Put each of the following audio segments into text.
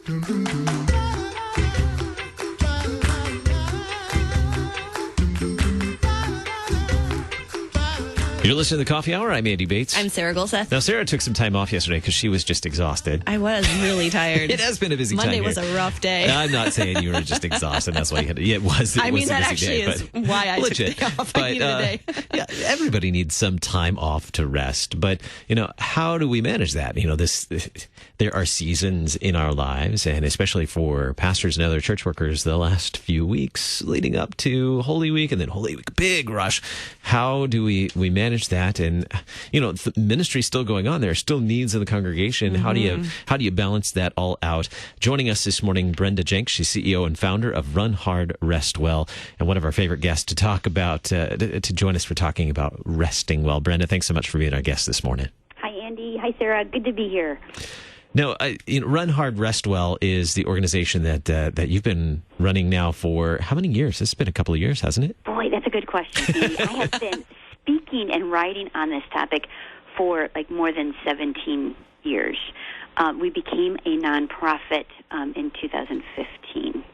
You're listening to the Coffee Hour. I'm Andy Bates. I'm Sarah Golseth. Now, Sarah took some time off yesterday because she was just exhausted. I was really tired. It has been a busy Monday time. Monday was a rough day. I'm not saying you were just exhausted. That's why you had to. Yeah, it was. I mean, a that busy actually day, is why I legit. took the day off. But, I needed a day. Yeah, everybody needs some time off to rest. But, how do we manage that? There are seasons in our lives, and especially for pastors and other church workers, the last few weeks leading up to Holy Week and then Holy Week, big rush. How do we manage that? And, the ministry's still going on. There are still needs in the congregation. Mm-hmm. How do you balance that all out? Joining us this morning, Brenda Jank. She's CEO and founder of Run Hard, Rest Well, and one of our favorite guests to talk about, to join us for talking about resting well. Brenda, thanks so much for being our guest this morning. Hi, Andy. Hi, Sarah. Good to be here. No, Run Hard, Rest Well is the organization that you've been running now for how many years? It's been a couple of years, hasn't it? Boy, that's a good question, Andy. I have been speaking and writing on this topic for more than 17 years. We became a nonprofit in 2015,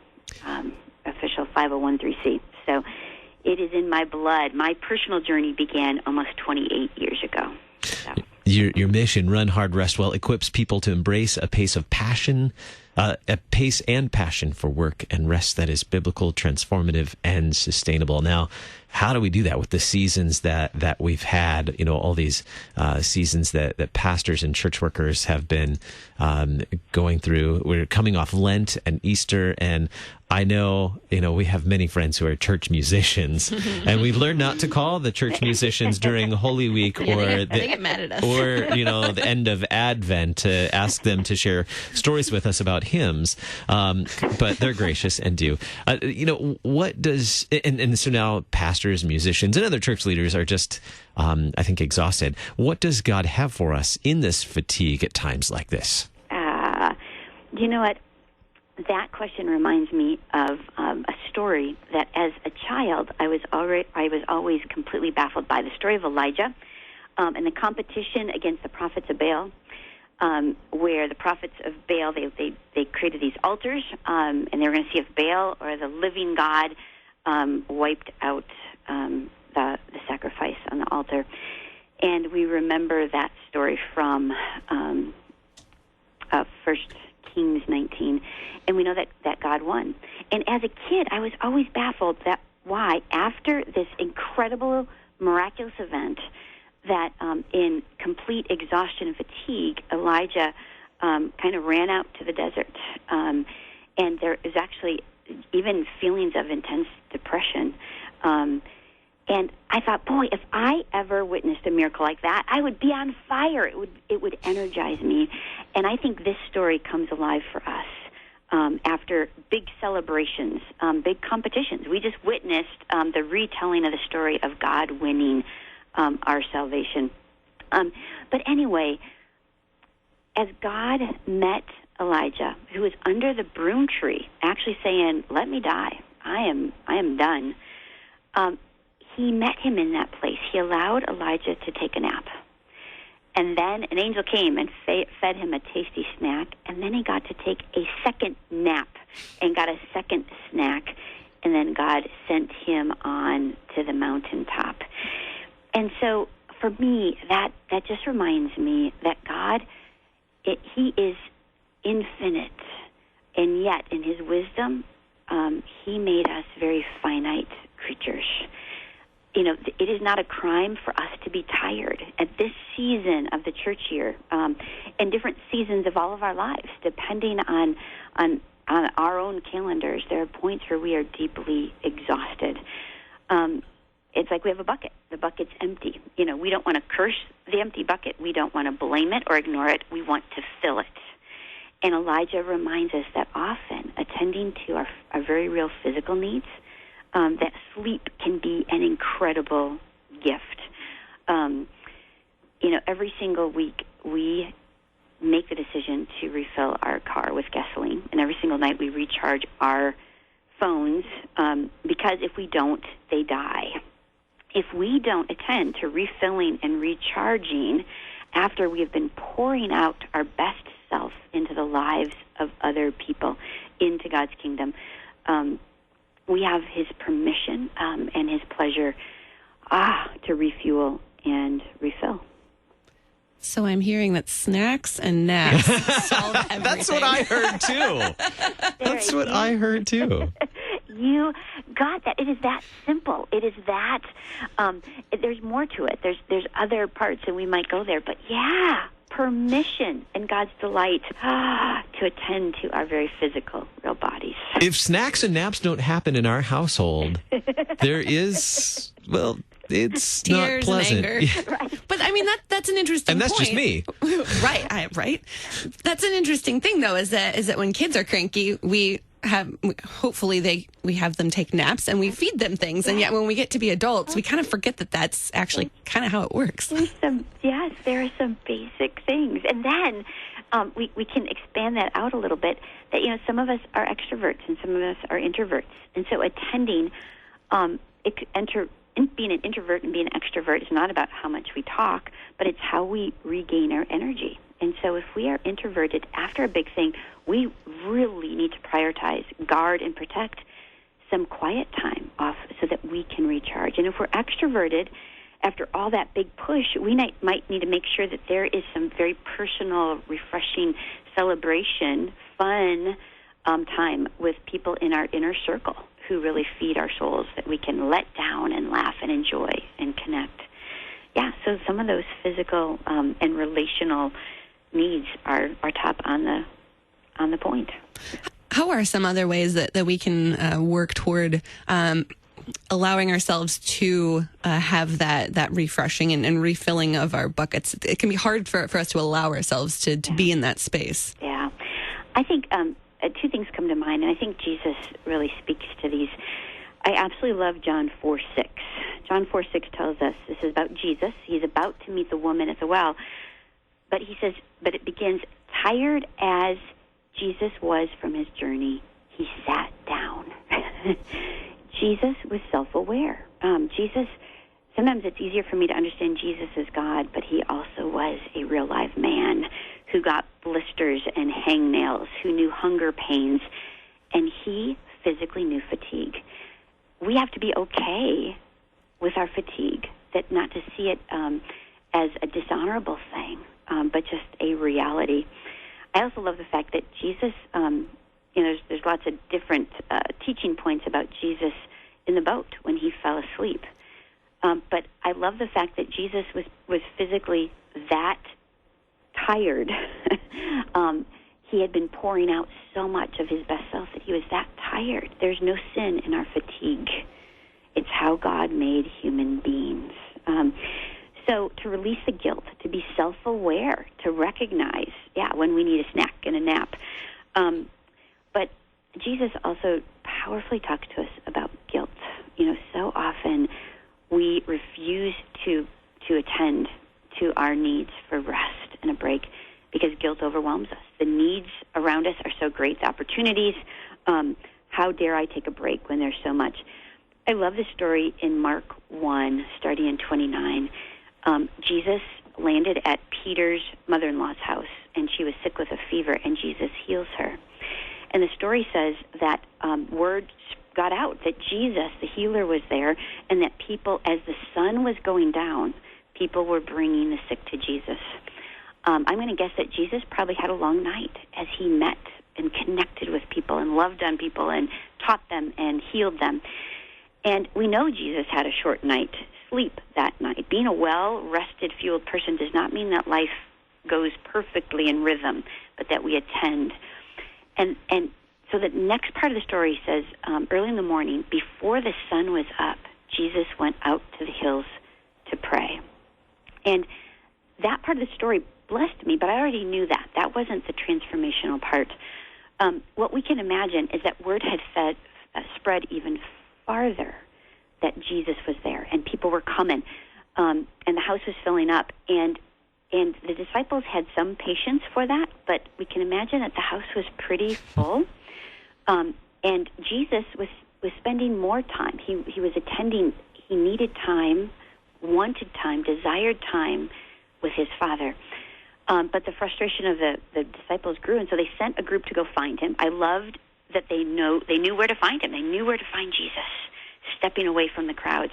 official 501(c)(3). So it is in my blood. My personal journey began almost 28 years ago. So. Your mission, Run Hard, Rest Well, equips people to embrace a pace and passion for work and rest that is biblical, transformative, and sustainable. Now, how do we do that with the seasons that we've had? All these seasons that pastors and church workers have been going through. We're coming off Lent and Easter, and I know, we have many friends who are church musicians, and we've learned not to call the church musicians during Holy Week they get mad at us. or the end of Advent to ask them to share stories with us about hymns. But they're gracious and do. What does and so now pastors, musicians, and other church leaders are just, I think, exhausted. What does God have for us in this fatigue at times like this? You know what? That question reminds me of a story that, as a child, I was always completely baffled by. The story of Elijah and the competition against the prophets of Baal, where the prophets of Baal they created these altars, and they were going to see if Baal or the living God wiped out the sacrifice on the altar. And we remember that story from First Kings 19, and we know that God won. And as a kid, I was always baffled that why, after this incredible, miraculous event, that in complete exhaustion and fatigue, Elijah kind of ran out to the desert. And there is actually even feelings of intense depression. And I thought, boy, if I ever witnessed a miracle like that, I would be on fire. It would energize me. And I think this story comes alive for us after big celebrations, big competitions. We just witnessed the retelling of the story of God winning our salvation. But anyway, as God met Elijah, who was under the broom tree, actually saying, "Let me die. I am done." He met him in that place. He allowed Elijah to take a nap. And then an angel came and fed him a tasty snack. And then he got to take a second nap and got a second snack. And then God sent him on to the mountaintop. And so for me, that just reminds me that God, He is infinite. And yet, in His wisdom, He made us very finite creatures. It is not a crime for us to be tired at this season of the church year, and different seasons of all of our lives, depending on our own calendars. There are points where we are deeply exhausted. It's like we have a bucket. The bucket's empty. We don't want to curse the empty bucket. We don't want to blame it or ignore it. We want to fill it. And Elijah reminds us that often attending to our very real physical needs, that sleep can be an incredible gift. Every single week we make the decision to refill our car with gasoline, and every single night we recharge our phones because if we don't, they die. If we don't attend to refilling and recharging after we have been pouring out our best himself into the lives of other people, into God's kingdom. We have his permission and his pleasure to refuel and refill. So I'm hearing that snacks and naps solve everything. That's what I heard, too. That's what I heard, too. You got that. It is that simple. It is that. There's more to it. There's other parts, and we might go there. But yeah, permission and God's delight to attend to our very physical, real bodies. If snacks and naps don't happen in our household, there is, well, it's tears not pleasant. And anger. Right. But I mean, that's an interesting and that's point. just me. Right. That's an interesting thing, though, is that when kids are cranky, we have them take naps and we feed them things. And yet when we get to be adults, we kind of forget that that's actually kind of how it works. There are some basic things. And then we can expand that out a little bit, that, some of us are extroverts and some of us are introverts. And so attending, being an introvert and being an extrovert is not about how much we talk, but it's how we regain our energy. And so if we are introverted after a big thing, we really need to prioritize, guard, and protect some quiet time off so that we can recharge. And if we're extroverted, after all that big push, we might need to make sure that there is some very personal, refreshing celebration, fun time with people in our inner circle who really feed our souls, that we can let down and laugh and enjoy and connect. Yeah, so some of those physical and relational needs are top on the point. How are some other ways that we can work toward allowing ourselves to have that refreshing and refilling of our buckets? It can be hard for us to allow ourselves to be in that space. Yeah. I think two things come to mind, and I think Jesus really speaks to these. I absolutely love John 4:6. John 4:6 tells us, this is about Jesus. He's about to meet the woman at the well. But he says, but it begins, tired as Jesus was from his journey, he sat down. Jesus was self-aware. Sometimes it's easier for me to understand Jesus as God, but he also was a real live man who got blisters and hangnails, who knew hunger pains, and he physically knew fatigue. We have to be okay with our fatigue, that not to see it as a dishonorable thing, but just a reality. I also love the fact that Jesus, there's lots of different teaching points about Jesus in the boat when he fell asleep. But I love the fact that Jesus was physically that tired. He had been pouring out so much of his best self that he was that tired. There's no sin in our fatigue. It's how God made human beings. So to release the guilt, to be self-aware, to recognize, when we need a snack and a nap. But Jesus also powerfully talks to us about guilt. So often we refuse to attend to our needs for rest and a break because guilt overwhelms us. The needs around us are so great, the opportunities. How dare I take a break when there's so much? I love the story in Mark 1, starting in 29. Jesus landed at Peter's mother-in-law's house, and she was sick with a fever, and Jesus heals her. And the story says that word got out that Jesus, the healer, was there, and that people, as the sun was going down, people were bringing the sick to Jesus. I'm going to guess that Jesus probably had a long night as he met and connected with people and loved on people and taught them and healed them. And we know Jesus had a short night sleep that night. Being a well-rested, fueled person does not mean that life goes perfectly in rhythm, but that we attend. And so the next part of the story says, early in the morning, before the sun was up, Jesus went out to the hills to pray. And that part of the story blessed me, but I already knew that. That wasn't the transformational part. What we can imagine is that word had spread even farther that Jesus was there, and people were coming, and the house was filling up. And the disciples had some patience for that, but we can imagine that the house was pretty full. And Jesus was spending more time. He was attending. He needed time, wanted time, desired time with his Father. But the frustration of the disciples grew, and so they sent a group to go find him. I loved that they knew where to find him. They knew where to find Jesus, stepping away from the crowds.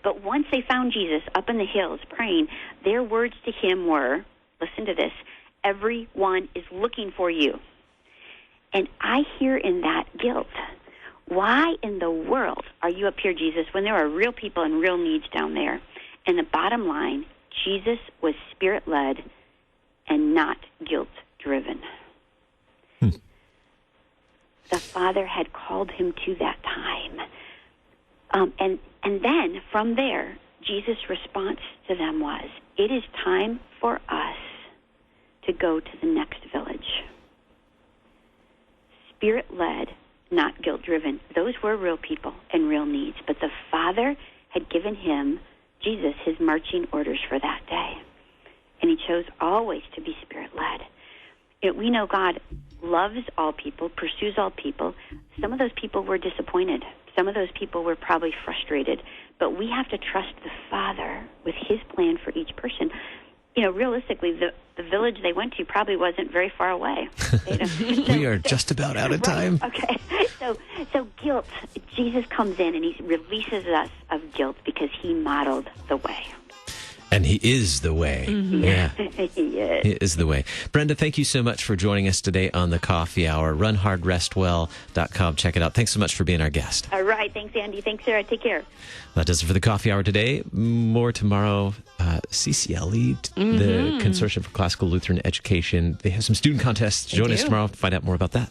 But once they found Jesus up in the hills praying, their words to him were, listen to this, everyone is looking for you. And I hear in that guilt. Why in the world are you up here, Jesus, when there are real people and real needs down there? And the bottom line, Jesus was Spirit-led and not guilt-driven. The Father had called him to that time. And then from there, Jesus' response to them was, it is time for us to go to the next village. Spirit-led, not guilt-driven. Those were real people and real needs. But the Father had given him, Jesus, his marching orders for that day. And he chose always to be Spirit-led. We know God loves all people, pursues all people. Some of those people were disappointed. Some of those people were probably frustrated. But we have to trust the Father with his plan for each person. Realistically, the village they went to probably wasn't very far away. We are just about out of time. Right. Okay. So guilt, Jesus comes in and he releases us of guilt because he modeled the way. And he is the way. Mm-hmm. Yeah. He is. He is the way. Brenda, thank you so much for joining us today on the Coffee Hour. RunHardRestWell.com. Check it out. Thanks so much for being our guest. All right. Thanks, Andy. Thanks, Sarah. Take care. That does it for the Coffee Hour today. More tomorrow. CCLE, the Consortium for Classical Lutheran Education. They have some student contests. Join us tomorrow to find out more about that.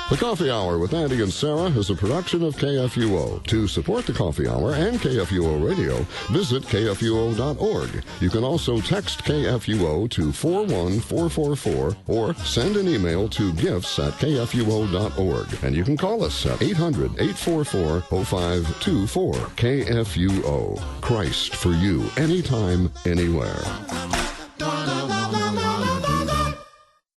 The Coffee Hour with Andy and Sarah is a production of KFUO. To support the Coffee Hour and KFUO Radio, visit KFUO.org. You can also text KFUO to 41444 or send an email to gifts@KFUO.org. And you can call us at 800-844-0524. KFUO. Christ for you, anytime, anywhere.